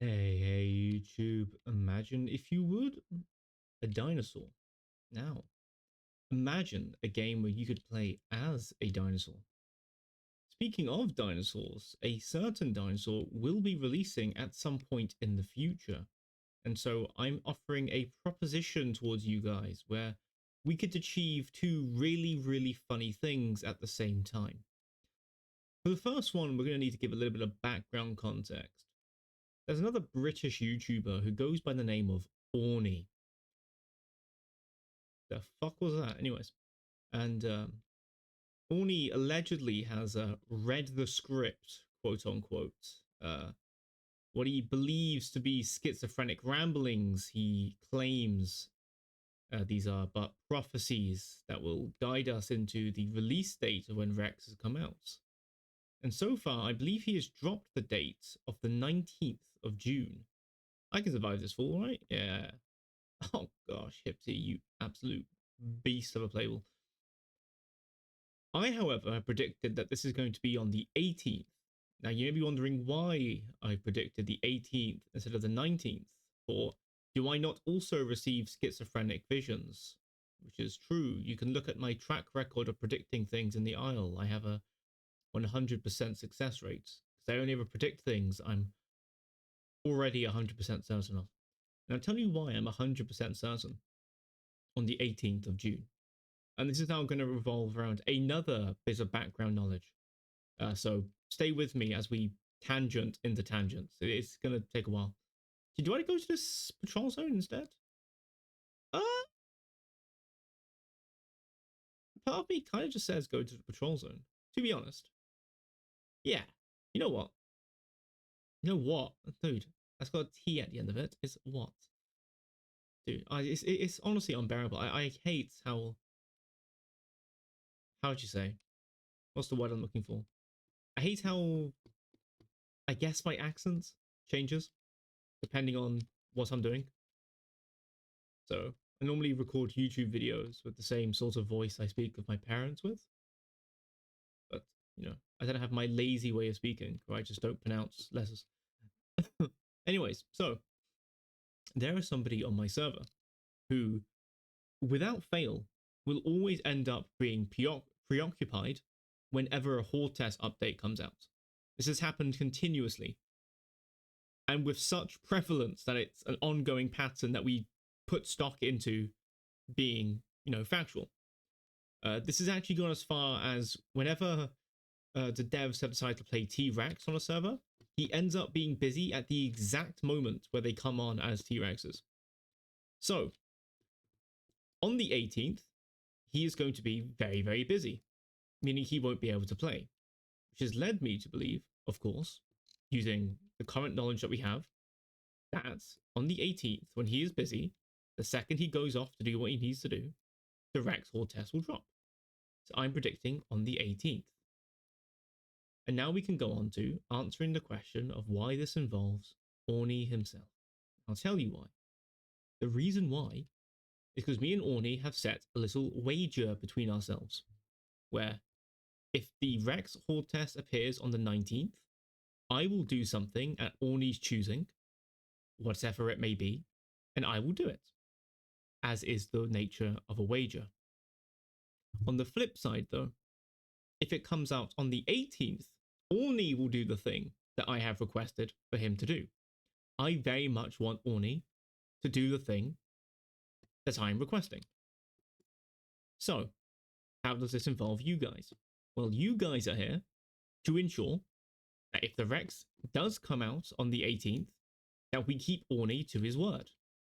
Hey, YouTube. Imagine, if you would, a dinosaur. Now, imagine a game where you could play as a dinosaur. Speaking of dinosaurs, a certain dinosaur will be releasing at some point in the future. And so I'm offering a proposition towards you guys where we could achieve two really, really funny things at the same time. For the first one, we're going to need to give a little bit of background context. There's another British YouTuber who goes by the name of Orny. The fuck was that? Anyways, and Orny allegedly has read the script, quote unquote. What he believes to be schizophrenic ramblings, he claims these are but prophecies that will guide us into the release date of when Rex has come out. And so far, I believe he has dropped the date of the 19th of June. I can survive this fall, right? Yeah. Oh gosh, hypsi, you absolute beast of a playable. I, however, have predicted that this is going to be on the 18th. Now, you may be wondering why I predicted the 18th instead of the 19th, or do I not also receive schizophrenic visions? Which is true. You can look at my track record of predicting things in the aisle. I have a 100% success rate. Because I only ever predict things I'm already 100% certain of. And I'll tell you why I'm 100% certain on the 18th of June. And this is now going to revolve around another bit of background knowledge. So stay with me as we tangent into tangents. It's going to take a while. Do I go to this patrol zone instead? Uh, Part of me kind of just says go to the patrol zone, to be honest. Yeah. You know what? You know what? Dude, that's got a T at the end of it. It's what? Dude, it's honestly unbearable. I hate how would you say? What's the word I'm looking for? I hate how I guess my accent changes depending on what I'm doing. So I normally record YouTube videos with the same sort of voice I speak with my parents with. But, I don't have my lazy way of speaking where I just don't pronounce letters. Anyways, so there is somebody on my server who, without fail, will always end up being preoccupied whenever a hordetest update comes out. This has happened continuously and with such prevalence that it's an ongoing pattern that we put stock into being, factual. This has actually gone as far as whenever the devs have decided to play T-Rex on a server, he ends up being busy at the exact moment where they come on as T-Rexes. So, on the 18th, he is going to be very, very busy, meaning he won't be able to play, which has led me to believe, of course, using the current knowledge that we have, that on the 18th, when he is busy, the second he goes off to do what he needs to do, the Rex hordetest will drop. So I'm predicting on the 18th. And now we can go on to answering the question of why this involves Orny himself. I'll tell you why. The reason why is because me and Orny have set a little wager between ourselves, where if the Rex hordetest appears on the 19th, I will do something at Orny's choosing, whatever it may be, and I will do it, as is the nature of a wager. On the flip side, though, if it comes out on the 18th, Orny will do the thing that I have requested for him to do. I very much want Orny to do the thing that I'm requesting. So, how does this involve you guys? Well, you guys are here to ensure that if the Rex does come out on the 18th, that we keep Orny to his word,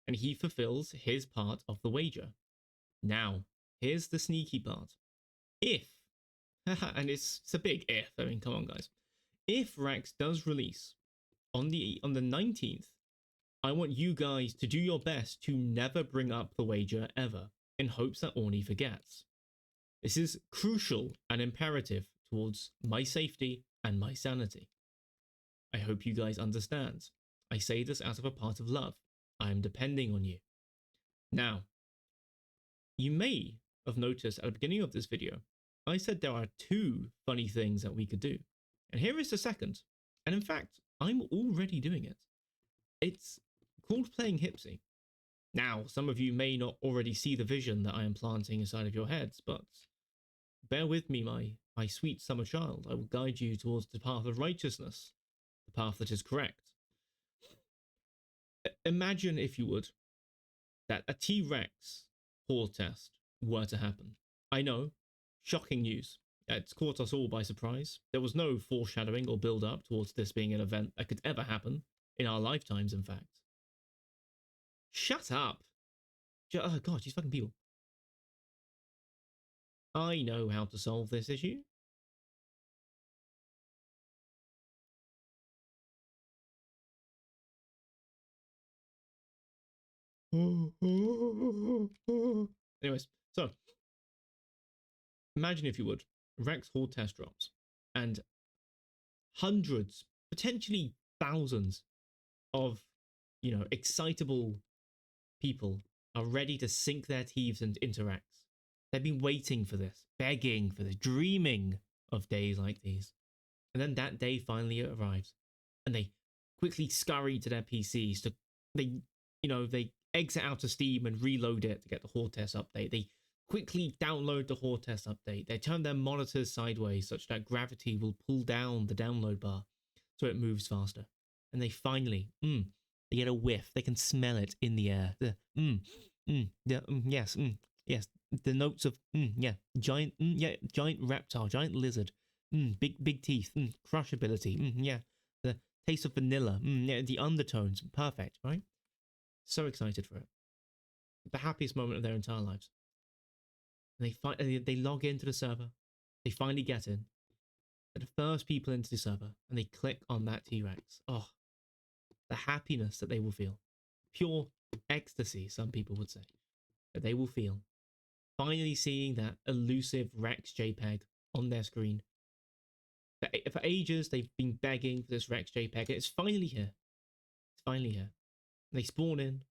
and he fulfills his part of the wager. Now, here's the sneaky part. If, and it's a big if, I mean, come on guys. If Rex does release on the 19th, I want you guys to do your best to never bring up the wager ever, in hopes that Orny forgets. This is crucial and imperative towards my safety and my sanity. I hope you guys understand. I say this out of a part of love. I am depending on you. Now, you may have noticed at the beginning of this video, I said there are two funny things that we could do. And here is the second. And in fact, I'm already doing it. It's called playing hypsi. Now, some of you may not already see the vision that I am planting inside of your heads, but bear with me, my sweet summer child. I will guide you towards the path of righteousness, the path that is correct. Imagine, if you would, that a T-Rex horde test were to happen. I know, shocking news. It's caught us all by surprise. There was no foreshadowing or build up towards this being an event that could ever happen in our lifetimes, in fact. Shut up! Oh god, these fucking people. I know how to solve this issue. Anyways, so imagine, if you would, Rex horde test drops and hundreds, potentially thousands of, excitable people are ready to sink their teeth into Rex. They've been waiting for this, begging for this, dreaming of days like these. And then that day finally arrives, and they quickly scurry to their PCs to they exit out of Steam and reload it to get the horde test update. They quickly download the horde test update. They turn their monitors sideways such that gravity will pull down the download bar so it moves faster. And they finally, they get a whiff. They can smell it in the air. Yes, yes. The notes of, giant, giant reptile, giant lizard, big teeth, crushability, the taste of vanilla, the undertones, perfect, right? So excited for it. The happiest moment of their entire lives. And they log into the server. They finally get in. They're the first people into the server, and they click on that T-Rex. Oh, the happiness that they will feel. Pure ecstasy, some people would say, that they will feel. Finally seeing that elusive Rex JPEG on their screen. For ages, they've been begging for this Rex JPEG. It's finally here. It's finally here. And they spawn in,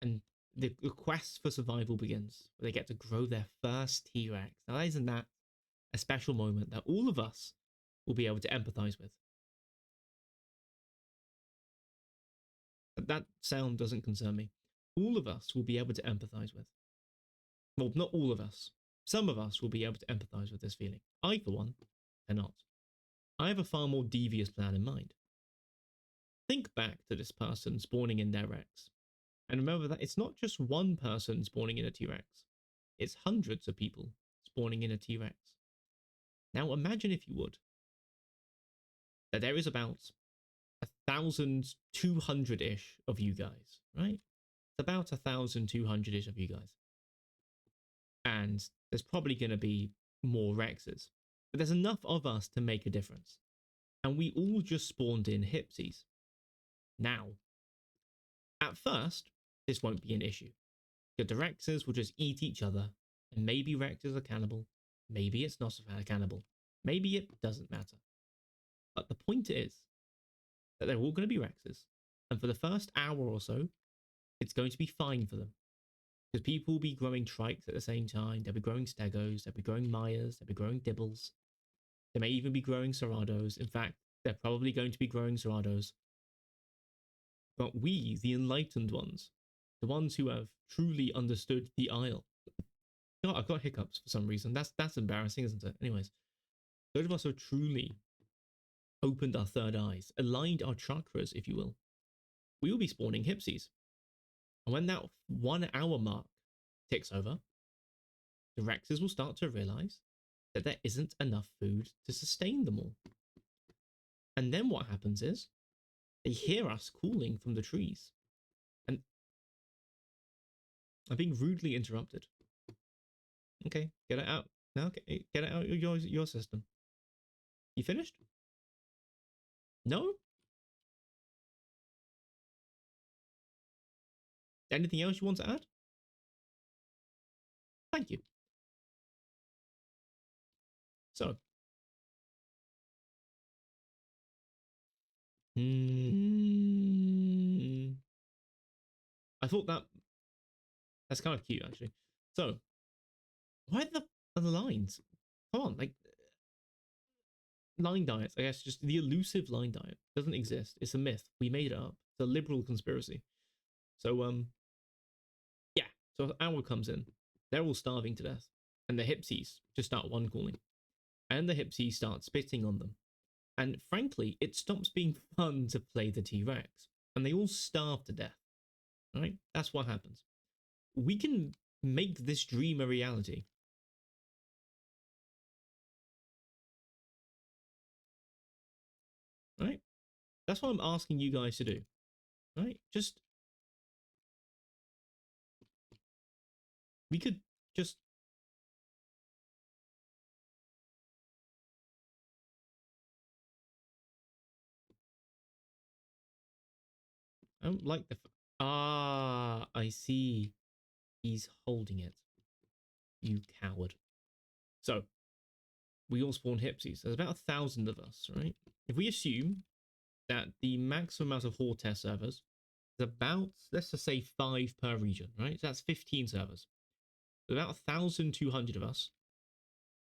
and the quest for survival begins. Where they get to grow their first T-Rex. Now, isn't that a special moment that all of us will be able to empathize with? That sound doesn't concern me. All of us will be able to empathize with. Well, not all of us. Some of us will be able to empathize with this feeling. I, for one, cannot. I have a far more devious plan in mind. Think back to this person spawning in their Rex. And remember that it's not just one person spawning in a T-Rex. It's hundreds of people spawning in a T-Rex. Now imagine, if you would, that there is about 1,200-ish of you guys, right? It's about 1,200-ish of you guys. And there's probably going to be more Rexes. But there's enough of us to make a difference. And we all just spawned in hypsies. Now, at first, this won't be an issue. The Rexes will just eat each other, and maybe Rex is a cannibal, maybe it's not a cannibal, maybe it doesn't matter. But the point is that they're all going to be Rexes, and for the first hour or so, it's going to be fine for them. Because people will be growing trikes at the same time, they'll be growing stegos, they'll be growing Myers, they'll be growing dibbles, they may even be growing Cerados. In fact, they're probably going to be growing Cerados. But we, the enlightened ones, the ones who have truly understood the Isle. God, I've got hiccups for some reason. That's embarrassing, isn't it? Anyways, those of us who have truly opened our third eyes, aligned our chakras, if you will, we will be spawning hypsies. And when that 1 hour mark ticks over, the Rexes will start to realize that there isn't enough food to sustain them all. And then what happens is they hear us calling from the trees. And I'm being rudely interrupted. Okay, get it out. Now, okay, get it out of your system. You finished? No? Anything else you want to add? Thank you. So. I thought that's kind of cute, actually. So, why are the lines? Come on, like, line diets, I guess, just the elusive line diet doesn't exist. It's a myth. We made it up. It's a liberal conspiracy. So yeah. So Owl comes in. They're all starving to death, and the Hypsies just start one calling, and the Hypsies start spitting on them. And frankly, it stops being fun to play the T Rex, and they all starve to death. Right? That's what happens. We can make this dream a reality. Right? That's what I'm asking you guys to do. Right? Just we could just I don't like the I see. He's holding it. You coward. So we all spawn Hypsies. There's about 1,000 of us, right? If we assume that the maximum amount of hordetest servers is about, let's just say 5 per region, right? So that's 15 servers. With about 1,200 of us,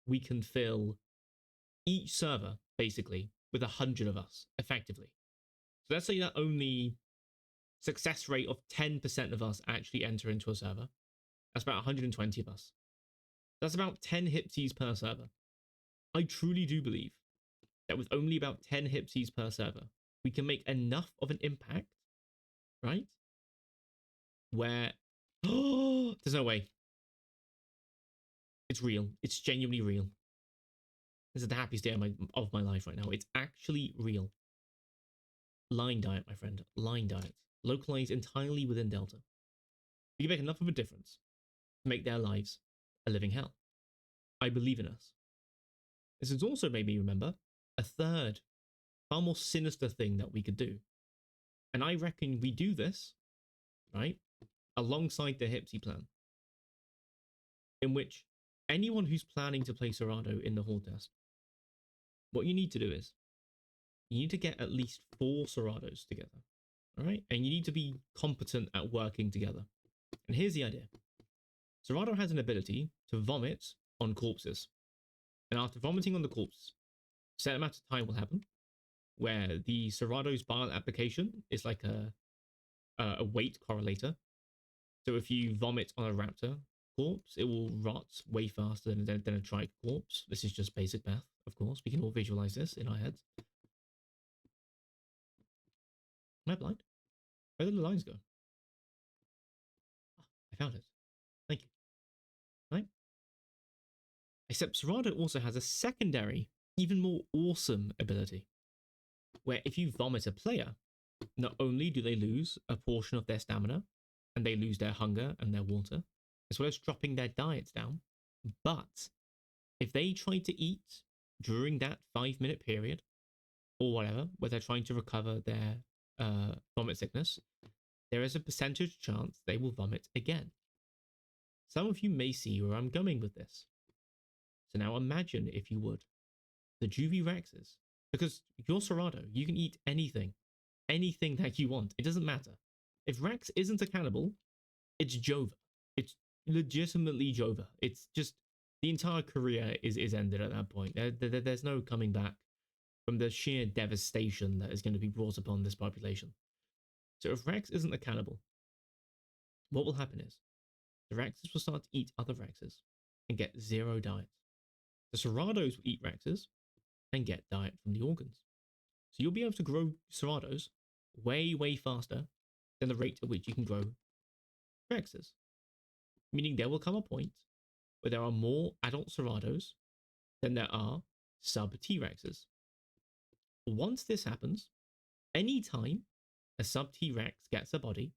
we can fill each server basically with 100 of us effectively. So let's say that only success rate of 10% of us actually enter into a server. That's about 120 of us. That's about 10 Hypsies per server. I truly do believe that with only about 10 Hypsies per server, we can make enough of an impact, right? Where, oh, there's no way. It's real. It's genuinely real. This is the happiest day of my life right now. It's actually real. Line diet, my friend. Line diet. Localized entirely within Delta. We can make enough of a difference to make their lives a living hell. I believe in us. This has also made me remember a third, far more sinister thing that we could do. And I reckon we do this, right, alongside the Hypsy plan, in which anyone who's planning to play Serrano in the Horde test, what you need to do is you need to get at least 4 Serranos together, all right? And you need to be competent at working together. And here's the idea. Serrano has an ability to vomit on corpses. And after vomiting on the corpse, a set amount of time will happen where the Serrano's bile application is like a weight correlator. So if you vomit on a raptor corpse, it will rot way faster than a trike corpse. This is just basic math, of course. We can all visualize this in our heads. Am I blind? Where did the lines go? Oh, I found it. Thank you. Right? Except Serrano also has a secondary, even more awesome ability, where if you vomit a player, not only do they lose a portion of their stamina, and they lose their hunger and their water, as well as dropping their diets down, but if they try to eat during that 5-minute period, or whatever, where they're trying to recover their vomit sickness, there is a percentage chance they will vomit again. Some of you may see where I'm going with this. So now imagine, if you would, the Juvie Rexes. Because you're Serrano, you can eat anything. Anything that you want. It doesn't matter. If Rex isn't a cannibal, it's Jova. It's legitimately Jova. It's just the entire career is ended at that point. There's no coming back from the sheer devastation that is going to be brought upon this population. So if Rex isn't a cannibal, what will happen is the Rexes will start to eat other Rexes and get 0 diet. The Serranos will eat Rexes and get diet from the organs. So you'll be able to grow Serranos way, way faster than the rate at which you can grow Rexes. Meaning there will come a point where there are more adult Serranos than there are sub T-Rexes. Once this happens, anytime a sub T-Rex gets a body,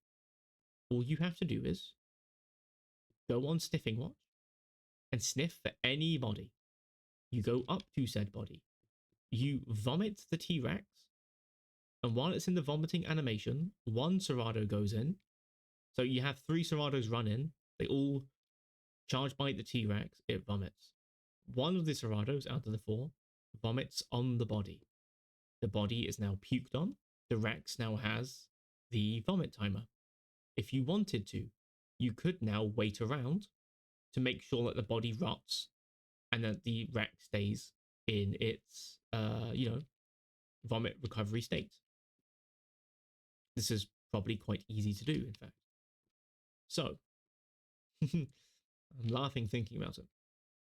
all you have to do is go on sniffing watch and sniff for any body. You go up to said body. You vomit the T-Rex, and while it's in the vomiting animation, 1 Serrano goes in. So you have 3 Serranos run in. They all charge bite the T-Rex. It vomits. 1 of the Serranos out of the 4 vomits on the body. The body is now puked on. The Rex now has the vomit timer. If you wanted to, you could now wait around to make sure that the body rots and that the Rex stays in its, vomit recovery state. This is probably quite easy to do, in fact. So, I'm laughing thinking about it.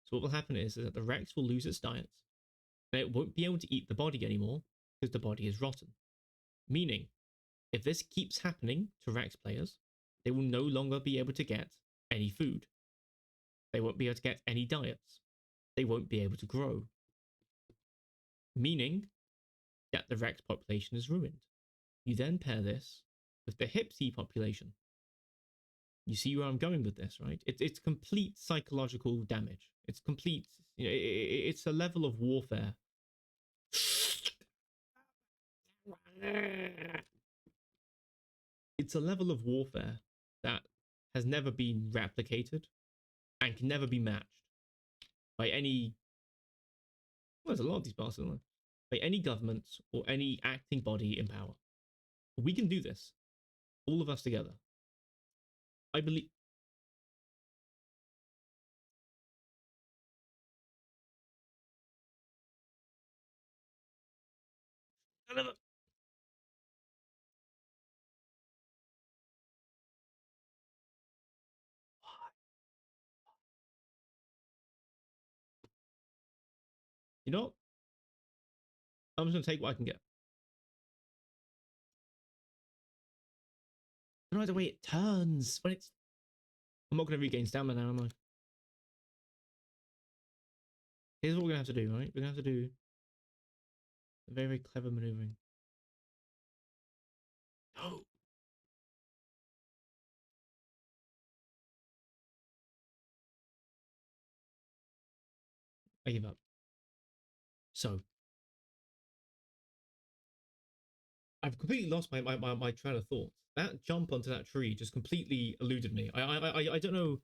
So what will happen is that the Rex will lose its diet, and it won't be able to eat the body anymore because the body is rotten. Meaning, if this keeps happening to Rex players, they will no longer be able to get any food. They won't be able to get any diets. They won't be able to grow. Meaning that the Rex population is ruined. You then pair this with the hypsi population. You see where I'm going with this, right? It's complete psychological damage. It's complete, it's a level of warfare. It's a level of warfare that has never been replicated and can never be matched by any. Well, there's a lot of these bastards, by any government or any acting body in power. We can do this, all of us together. I believe. You know what? I'm just gonna take what I can get. I don't know the way it turns when it's. I'm not gonna regain stamina now, am I? Here's what we're gonna have to do, right? We're gonna have to do a very, very clever maneuvering. Oh, I give up. So I've completely lost my train of thought. That jump onto that tree just completely eluded me. I don't know.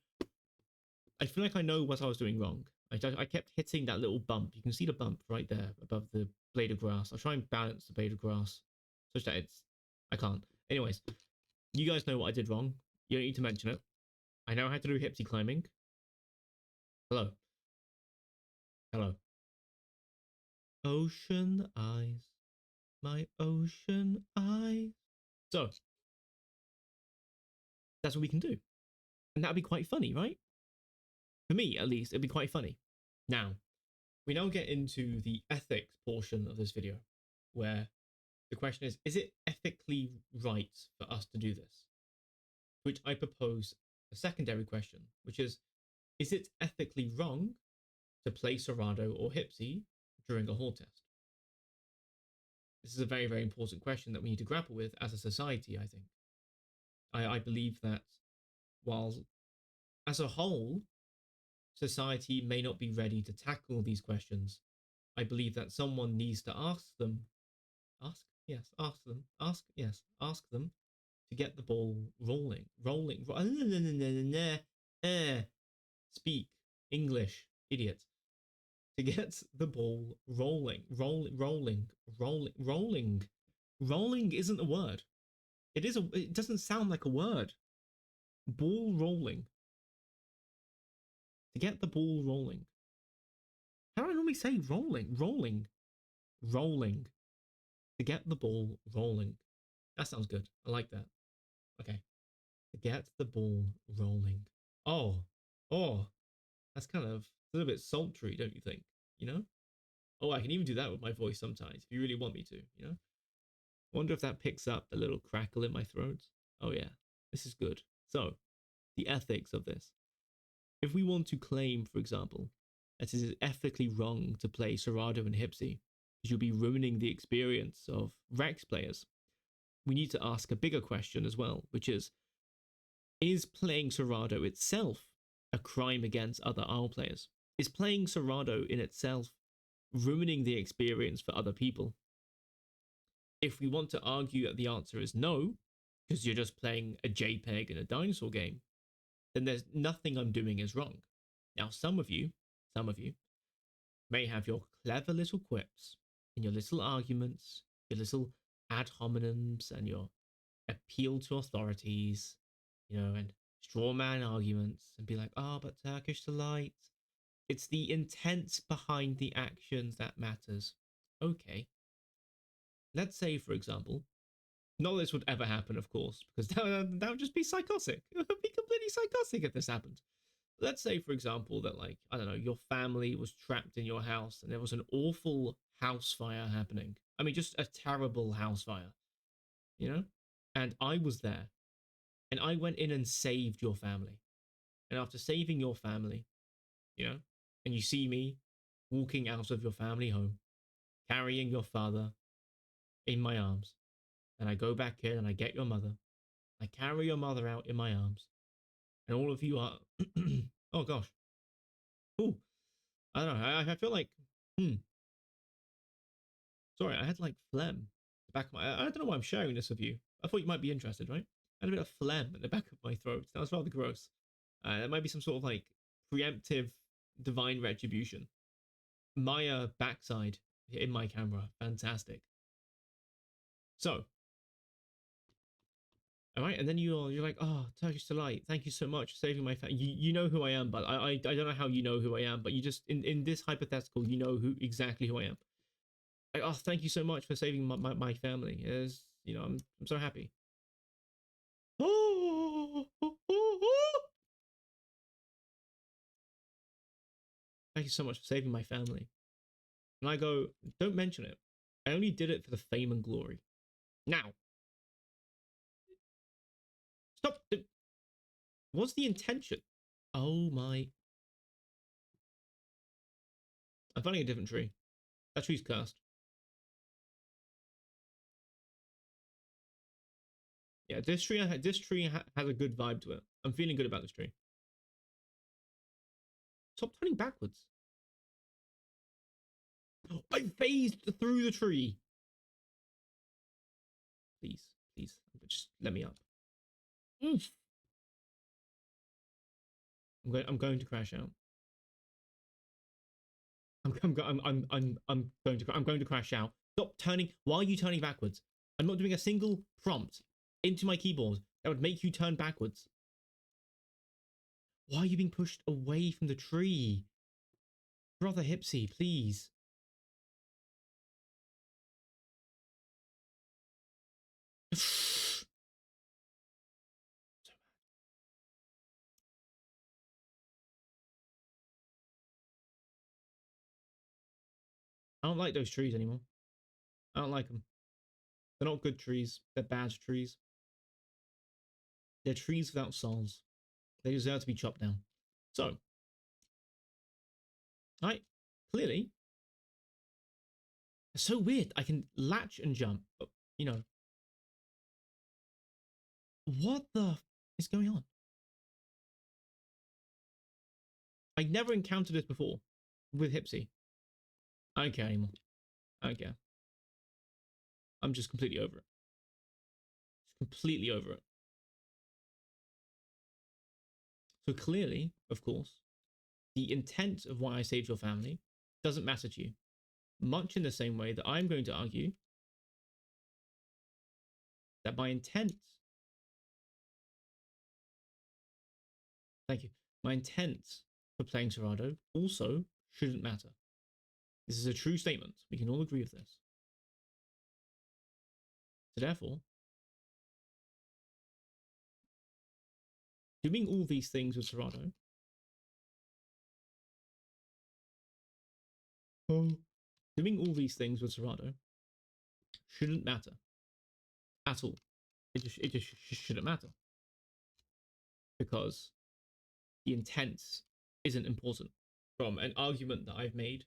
I feel like I know what I was doing wrong. I kept hitting that little bump. You can see the bump right there above the blade of grass. I'll try and balance the blade of grass such that it's. I can't. Anyways, you guys know what I did wrong. You don't need to mention it. I know how to do hypsi climbing. Hello. Hello. Ocean eyes. My ocean eyes. So, that's what we can do. And that'd be quite funny, right? For me, at least, it'd be quite funny. Now, we now get into the ethics portion of this video, where the question is it ethically right for us to do this? Which I propose a secondary question, which is it ethically wrong to play Serato or Hypsi during a horde test? This is a very, very important question that we need to grapple with as a society, I think. I believe that while as a whole, society may not be ready to tackle these questions, I believe that someone needs to ask them, ask them to get the ball rolling. Speak English, idiot. To get the ball rolling. Rolling isn't a word. It doesn't sound like a word. Ball rolling. To get the ball rolling. How do I normally say rolling? Rolling. To get the ball rolling. That sounds good. I like that. Okay. To get the ball rolling. Oh, oh, that's kind of a little bit sultry, don't you think? You know? Oh, I can even do that with my voice sometimes if you really want me to, you know? I wonder if that picks up the little crackle in my throat. Oh, yeah, this is good. So, the ethics of this. If we want to claim, for example, that it is ethically wrong to play Serato and Hypsi, because you'll be ruining the experience of Rex players, we need to ask a bigger question as well, which is playing Serato itself a crime against other Isle players? Is playing Serato in itself ruining the experience for other people? If we want to argue that the answer is no, because you're just playing a JPEG in a dinosaur game, then there's nothing I'm doing is wrong. Now, some of you may have your clever little quips and your little arguments, your little ad hominems and your appeal to authorities, and straw man arguments and be like, oh, but Turkish delight. It's the intent behind the actions that matters. Okay. Let's say, for example, Not that this would ever happen, of course, because that would just be psychotic. It would be completely psychotic if this happened. Let's say, for example, that, like, I don't know, your family was trapped in your house and there was an awful house fire happening. I mean, just a terrible house fire, you know? And I was there and I went in and saved your family. And after saving your family, you know, and you see me walking out of your family home, carrying your father in my arms, and I go back in and I get your mother. I carry your mother out in my arms, and all of you are, oh gosh, oh, I don't know. I feel like, hmm, sorry, I had like phlegm. The back of my, I don't know why I'm sharing this with you. I thought you might be interested, right? I had a bit of phlegm at the back of my throat. That was rather gross. There might be some sort of like preemptive divine retribution. My backside in my camera, fantastic. So, all right, and then you're like, oh, Turkish delight, thank you so much for saving my family. You know who I am, but I don't know how you know who I am, but you just in this hypothetical, you know who I am. Like, oh, thank you so much for saving my family. Is I'm so happy. Oh, thank you so much for saving my family. And I go, don't mention it. I only did it for the fame and glory. Now, stop. What's the intention? Oh my. I'm finding a different tree. That tree's cursed. Yeah, this tree has a good vibe to it. I'm feeling good about this tree. Stop turning backwards. I phased through the tree. Please, please, just let me up. Mm. I'm going to crash out. I'm going to crash out. Stop turning. Why are you turning backwards? I'm not doing a single prompt into my keyboard that would make you turn backwards. Why are you being pushed away from the tree? Brother Hypsi, please. I don't like those trees anymore. I don't like them. They're not good trees. They're bad trees. They're trees without souls. They deserve to be chopped down. So, I clearly it's so weird. I can latch and jump, but what the is going on? I never encountered this before with Hypsi. I don't care anymore. I don't care. I'm just completely over it. Just completely over it. So clearly, of course, the intent of why I saved your family doesn't matter to you. Much in the same way that I'm going to argue that my intent, thank you, my intent for playing Serato also shouldn't matter. This is a true statement. We can all agree with this. So therefore, doing all these things with Serato, doing all these things with Serato shouldn't matter at all. It just shouldn't matter because the intent isn't important. From an argument that I've made,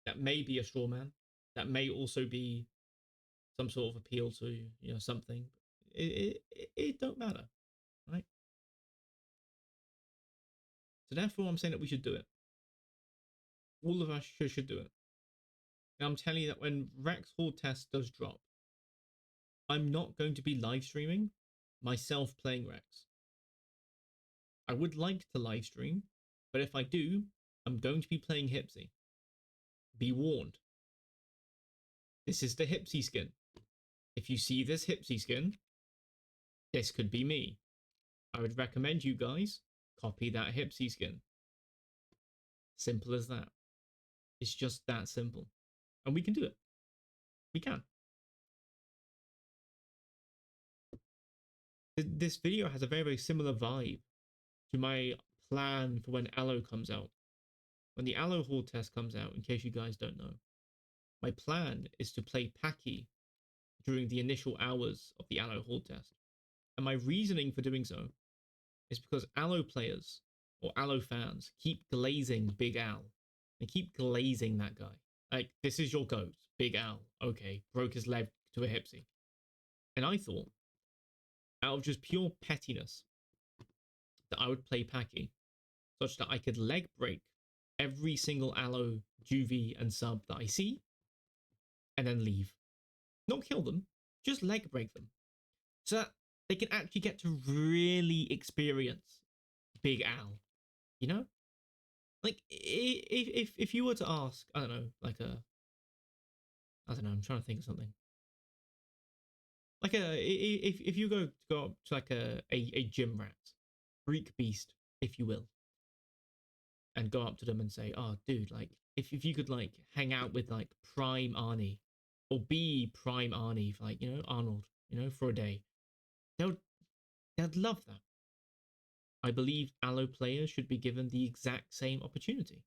that may be a straw man, that may also be some sort of appeal to something. It don't matter, right? So therefore, I'm saying that we should do it. All of us should do it. And I'm telling you that when Rex Horde Test does drop, I'm not going to be live streaming myself playing Rex. I would like to live stream, but if I do, I'm going to be playing Hypsi. Be warned. This is the Hypsi skin. If you see this Hypsi skin, this could be me. I would recommend you guys copy that Hypsi skin. Simple as that. It's just that simple. And we can do it. We can. This video has a very, very similar vibe to my plan for when Aloe comes out. When the Aloe Horde test comes out, in case you guys don't know, my plan is to play Paki during the initial hours of the Aloe Horde test. And my reasoning for doing so is because Aloe players or Aloe fans keep glazing Big Al. They keep glazing that guy. Like, this is your goat, Big Al. Okay, broke his leg to a hypsi. And I thought, out of just pure pettiness, that I would play Paki such that I could leg break every single Aloe, Juvie, and sub that I see, and then leave. Not kill them, just leg break them. So that they can actually get to really experience Big Al. You know? Like, if you were to ask, I don't know, like I don't know, I'm trying to think of something. Like if you go up to like a gym rat, freak beast, if you will, and go up to them and say, "Oh, dude, like if you could like hang out with like Prime Arnie, or be Prime Arnie, for, like Arnold, for a day," they'll they'd love that. I believe Aloe players should be given the exact same opportunity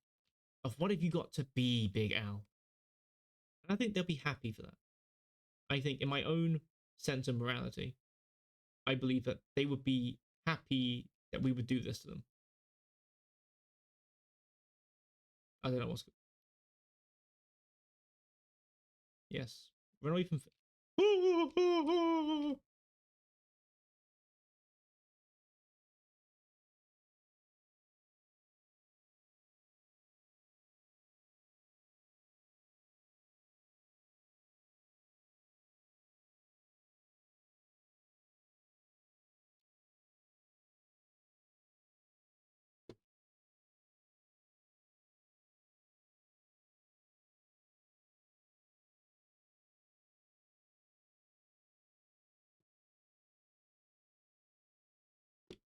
of what have you got to be Big Al, and I think they'll be happy for that. I think in my own sense of morality, I believe that they would be happy that we would do this to them. I don't know what's. Yes, we're not even.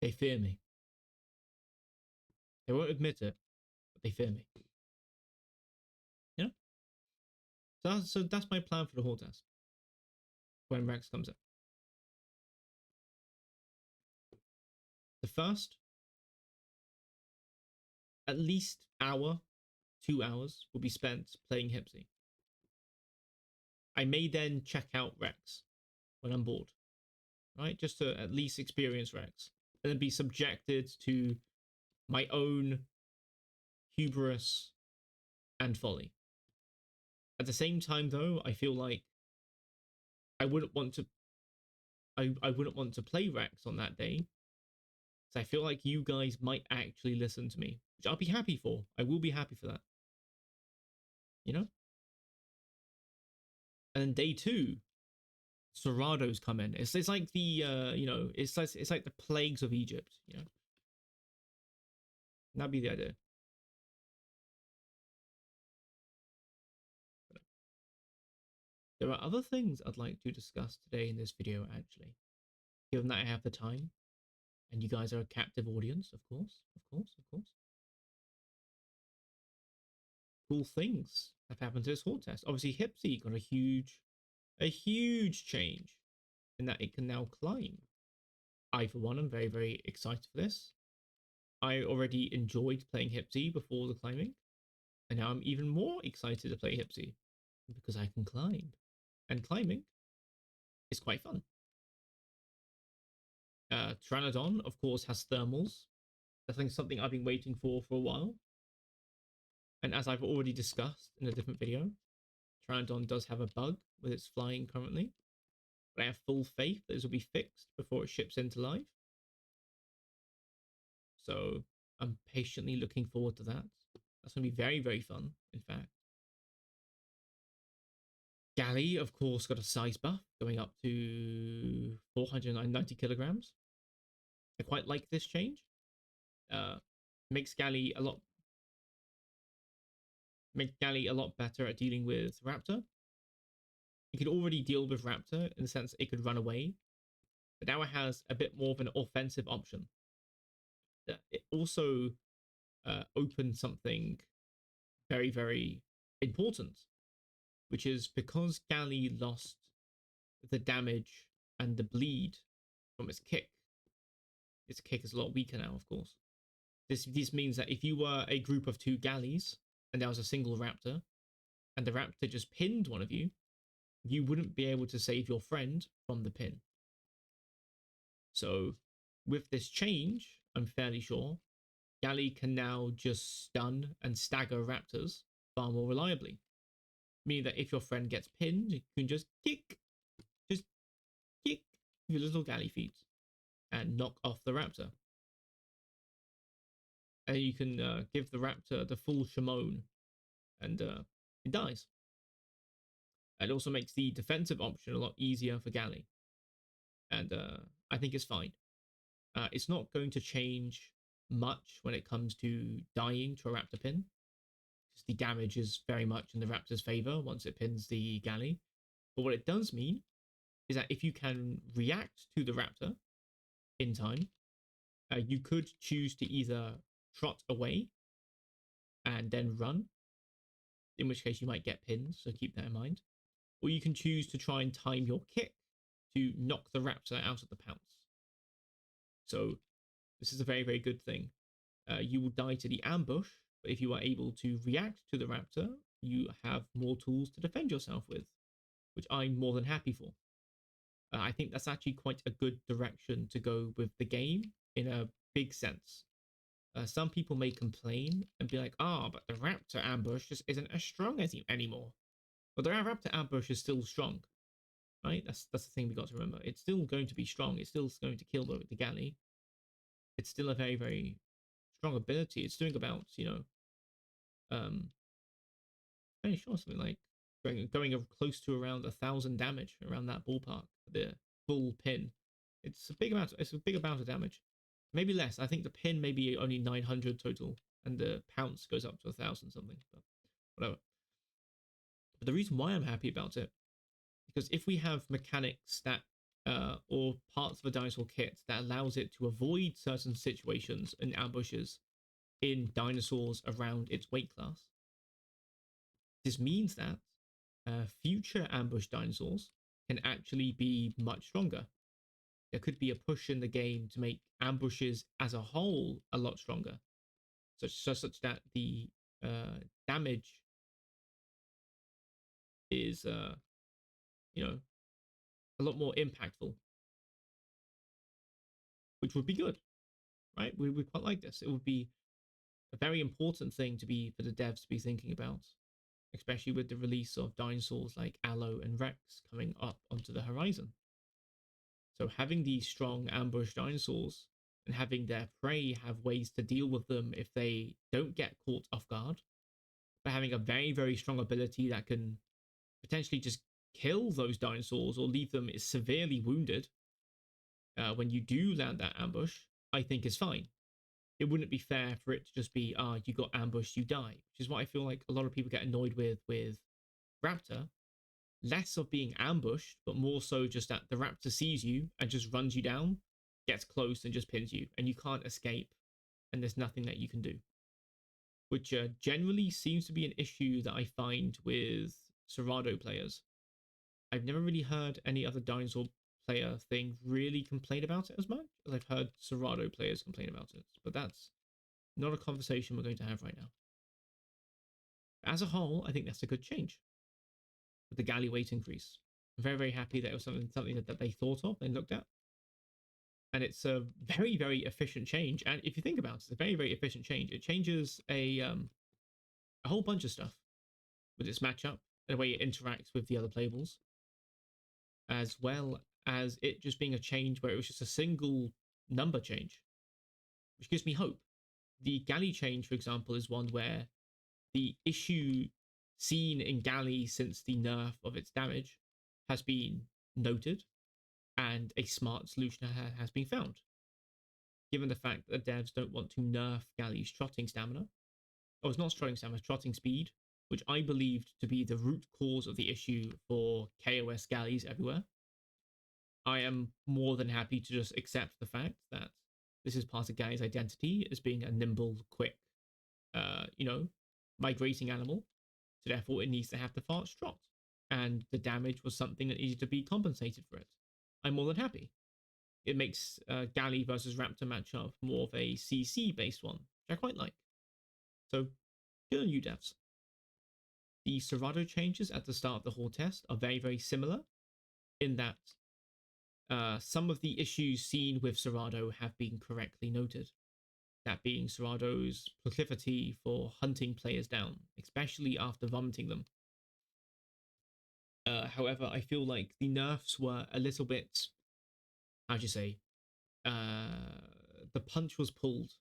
They fear me. They won't admit it, but they fear me. You know. So that's my plan for the whole test when Rex comes out. The first, at least hour, 2 hours will be spent playing hypsi. I may then check out Rex when I'm bored, right? Just to at least experience Rex and then be subjected to my own hubris and folly. At the same time, though, I feel like I wouldn't want to. I wouldn't want to play Rex on that day, so I feel like you guys might actually listen to me, which I'll be happy for. I will be happy for that. You know. And then day two, Sorados come in. It's like the it's like the plagues of Egypt. That'd be the idea. There are other things I'd like to discuss today in this video, actually, given that I have the time, and you guys are a captive audience, of course, of course, of course. Cool things have happened to this horde test. Obviously, hypsi got a huge change in that it can now climb. I, for one, am very, very excited for this. I already enjoyed playing hypsi before the climbing, and now I'm even more excited to play hypsi because I can climb, and climbing is quite fun. Pteranodon, of course, has thermals. That's something I've been waiting for a while. And as I've already discussed in a different video, Pteranodon does have a bug with its flying currently. But I have full faith that this will be fixed before it ships into live. So I'm patiently looking forward to that. That's going to be very, very fun, in fact. Galley, of course, got a size buff going up to 490 kilograms. I quite like this change. Makes Galley a lot better at dealing with Raptor. It could already deal with Raptor in the sense it could run away, but now it has a bit more of an offensive option. It also opened something very, very important, which is because Galley lost the damage and the bleed from its kick. Its kick is a lot weaker now, of course. This means that if you were a group of two galleys and there was a single raptor, and the raptor just pinned one of you, you wouldn't be able to save your friend from the pin. So, with this change, I'm fairly sure Galley can now just stun and stagger raptors far more reliably. Meaning that if your friend gets pinned, you can just kick your little galley feet and knock off the raptor. And you can give the raptor the full Shimon, and it dies. It also makes the defensive option a lot easier for galley, and I think it's fine. It's not going to change much when it comes to dying to a raptor pin. The damage is very much in the raptor's favor once it pins the galley. But what it does mean is that if you can react to the raptor in time, you could choose to either trot away and then run, in which case you might get pinned, so keep that in mind. Or you can choose to try and time your kick to knock the raptor out of the pounce. So this is a very, very good thing. You will die to the ambush, but if you are able to react to the raptor, you have more tools to defend yourself with, which I'm more than happy for. I think that's actually quite a good direction to go with the game in a big sense. Some people may complain and be like, but the raptor ambush just isn't as strong as you anymore. But the raptor ambush is still strong, right? That's the thing we got to remember. It's still going to be strong. It's still going to kill the galley. It's still a very, very strong ability. It's doing about, very sure something like going close to around 1,000 damage, around that ballpark. The full pin. It's a big amount. It's a big amount of damage. Maybe less. I think the pin may be only 900 total, and the pounce goes up to 1,000 something. But whatever. But the reason why I'm happy about it, because if we have mechanics that or parts of a dinosaur kit that allows it to avoid certain situations and ambushes in dinosaurs around its weight class, this means that future ambush dinosaurs can actually be much stronger. There could be a push in the game to make ambushes as a whole a lot stronger, such that the damage is, a lot more impactful, which would be good, right? We quite like this. It would be a very important thing for the devs to be thinking about, especially with the release of dinosaurs like Allo and Rex coming up onto the horizon. So having these strong ambush dinosaurs and having their prey have ways to deal with them if they don't get caught off guard, but having a very, very strong ability that can potentially just kill those dinosaurs or leave them severely wounded when you do land that ambush, I think is fine. It wouldn't be fair for it to just be, you got ambushed, you die, which is what I feel like a lot of people get annoyed with Raptor. Less of being ambushed, but more so just that the raptor sees you and just runs you down, gets close and just pins you, and you can't escape, and there's nothing that you can do. Which generally seems to be an issue that I find with Cerrado players. I've never really heard any other dinosaur player thing really complain about it as much as I've heard Cerrado players complain about it, but that's not a conversation we're going to have right now. As a whole, I think that's a good change. With the galley weight increase, I'm very, very happy that it was something that they thought of and looked at. And it's a very, very efficient change. And if you think about it, it's a very, very efficient change. It changes a whole bunch of stuff with its matchup and the way it interacts with the other playables, as well as it just being a change where it was just a single number change, which gives me hope. The galley change, for example, is one where the issue seen in galley since the nerf of its damage has been noted, and a smart solution has been found. Given the fact that devs don't want to nerf galley's trotting stamina, it's not trotting stamina, trotting speed, which I believed to be the root cause of the issue for KOS galleys everywhere, I am more than happy to just accept the fact that this is part of galley's identity as being a nimble, quick, migrating animal. So therefore, it needs to have the fast trot, and the damage was something that needed to be compensated for it. I'm more than happy. it makes Galley versus Raptor matchup more of a CC based one, which I quite like. So good on you, devs. The Serato changes at the start of the Horde test are very, very similar in that some of the issues seen with Serato have been correctly noted. That being Serato's proclivity for hunting players down, especially after vomiting them. However, I feel like the nerfs were a little bit, how'd you say, the punch was pulled,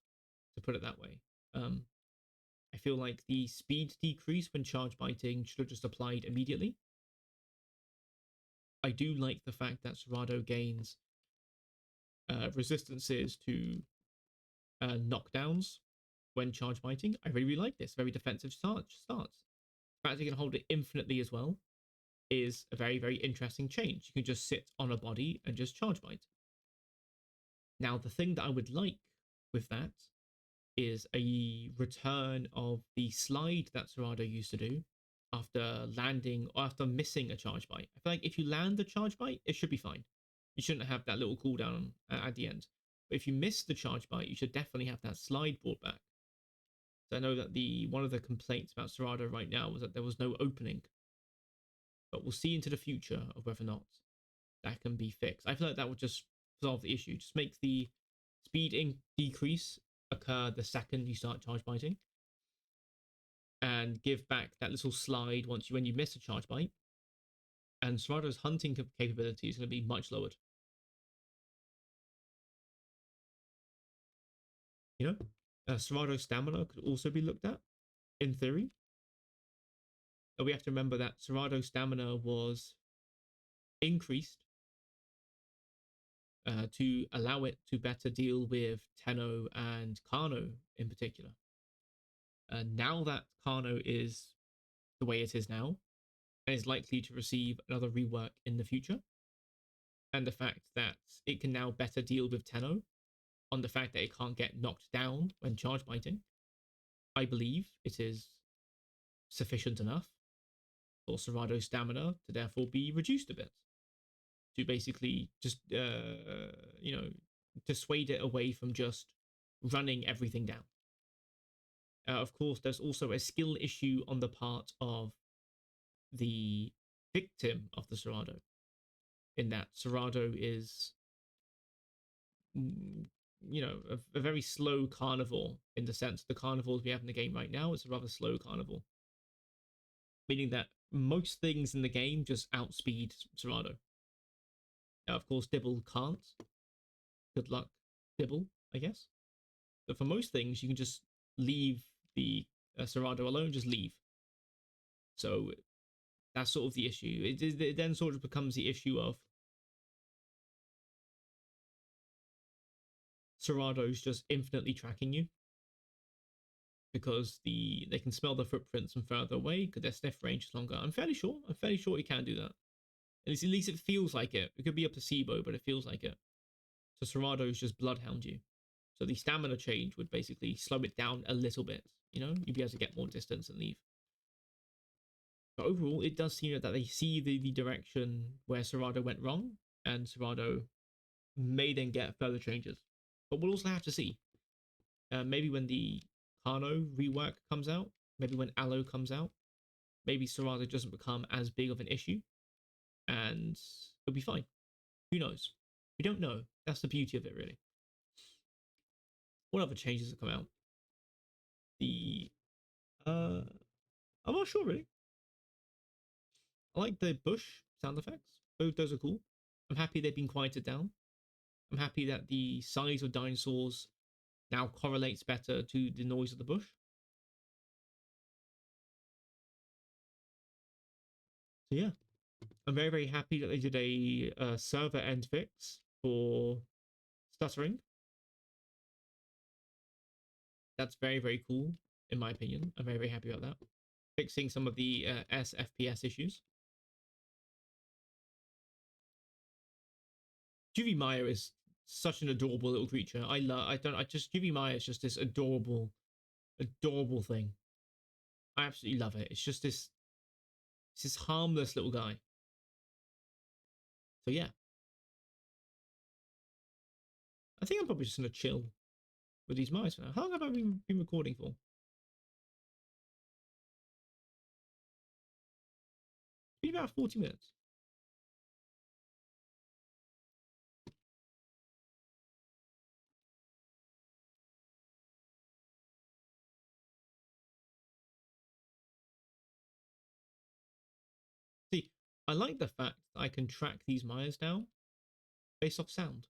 to put it that way. I feel like the speed decrease when charge biting should have just applied immediately. I do like the fact that Serato gains resistances to knockdowns when charge biting. I really, really like this. Very defensive starts. The fact you can hold it infinitely as well is a very, very interesting change. You can just sit on a body and just charge bite. Now, the thing that I would like with that is a return of the slide that Serato used to do after landing or after missing a charge bite. I feel like if you land the charge bite, it should be fine. You shouldn't have that little cooldown at the end. But if you miss the charge bite, you should definitely have that slide brought back. So I know that one of the complaints about Serato right now was that there was no opening. But we'll see into the future of whether or not that can be fixed. I feel like that would just solve the issue. Just make the speed decrease occur the second you start charge biting, and give back that little slide when you miss a charge bite. And Serato's hunting capability is going to be much lowered. You know, Serato's stamina could also be looked at in theory. But we have to remember that Serato's stamina was increased to allow it to better deal with Tenno and Kano in particular. Now that Kano is the way it is now, and is likely to receive another rework in the future, and the fact that it can now better deal with Tenno on the fact that it can't get knocked down when charge biting, I believe it is sufficient enough for Serato's stamina to therefore be reduced a bit. To basically just, dissuade it away from just running everything down. Of course, there's also a skill issue on the part of the victim of the Serato, in that Serato is, a very slow carnivore in the sense the carnivores we have in the game right now is a rather slow carnivore, meaning that most things in the game just outspeed Serato. Now, of course, Dibble can't. Good luck, Dibble, I guess. But for most things, you can just leave the Serato alone, just leave. So that's sort of the issue. It then sort of becomes the issue of Serato's just infinitely tracking you, because they can smell the footprints from further away because their sniff range is longer. I'm fairly sure he can do that. At least it feels like it. It could be a placebo, but it feels like it. So Serato's just bloodhound you. So the stamina change would basically slow it down a little bit. You'd be able to get more distance and leave. But overall, it does seem that they see the direction where Serato went wrong, and Serato may then get further changes. But we'll also have to see. Maybe when the Kano rework comes out, maybe when Aloe comes out, maybe Serato doesn't become as big of an issue, and it'll be fine. Who knows? We don't know. That's the beauty of it, really. What other changes have come out? I'm not sure really. I like the bush sound effects. Those are cool. I'm happy they've been quieted down. I'm happy that the size of dinosaurs now correlates better to the noise of the bush. So yeah, I'm very, very happy that they did a server end fix for stuttering. That's very, very cool, in my opinion. I'm very, very happy about that. Fixing some of the SFPS issues. Juvie Maya is such an adorable little creature. Juvie Maya is just this adorable thing. I absolutely love it. It's just this harmless little guy. So yeah. I think I'm probably just gonna chill with these mice for now. How long have I been recording for? Been about 40 minutes. See, I like the fact that I can track these mires now based off sound.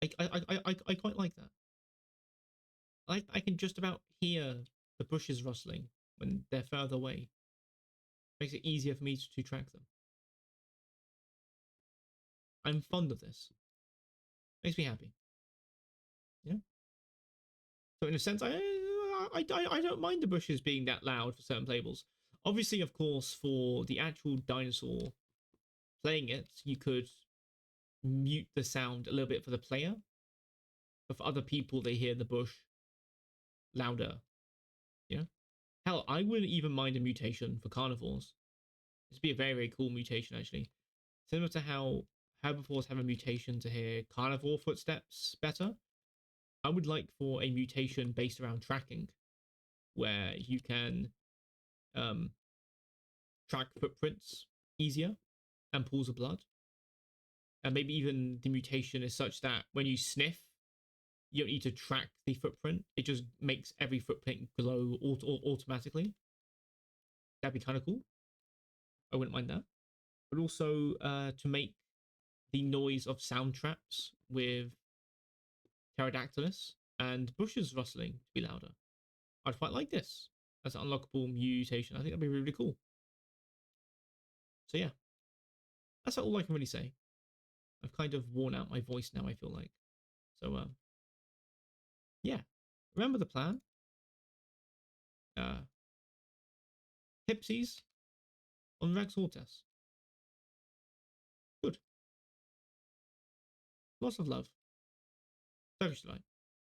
I quite like that. I can just about hear the bushes rustling when they're further away. Makes it easier for me to track them. I'm fond of this. Makes me happy. Yeah. So in a sense, I don't mind the bushes being that loud for certain playable. Obviously, of course, for the actual dinosaur playing it, you could mute the sound a little bit for the player, but for other people, they hear the bush louder. Yeah. Hell, I wouldn't even mind a mutation for carnivores. This would be a very, very cool mutation, actually. Similar to how herbivores have a mutation to hear carnivore footsteps better, I would like for a mutation based around tracking, where you can um, track footprints easier and pools of blood. And maybe even the mutation is such that when you sniff, you don't need to track the footprint. It just makes every footprint glow automatically. That'd be kind of cool. I wouldn't mind that. But also to make the noise of sound traps with Pterodactylus and bushes rustling to be louder. I'd quite like this as an unlockable mutation. I think that'd be really, really cool. So yeah, that's all I can really say. I've kind of worn out my voice now, I feel like. So yeah. Remember the plan. Uh Hypsies on Rex hordetest. Good. Lots of love. Selfish delight.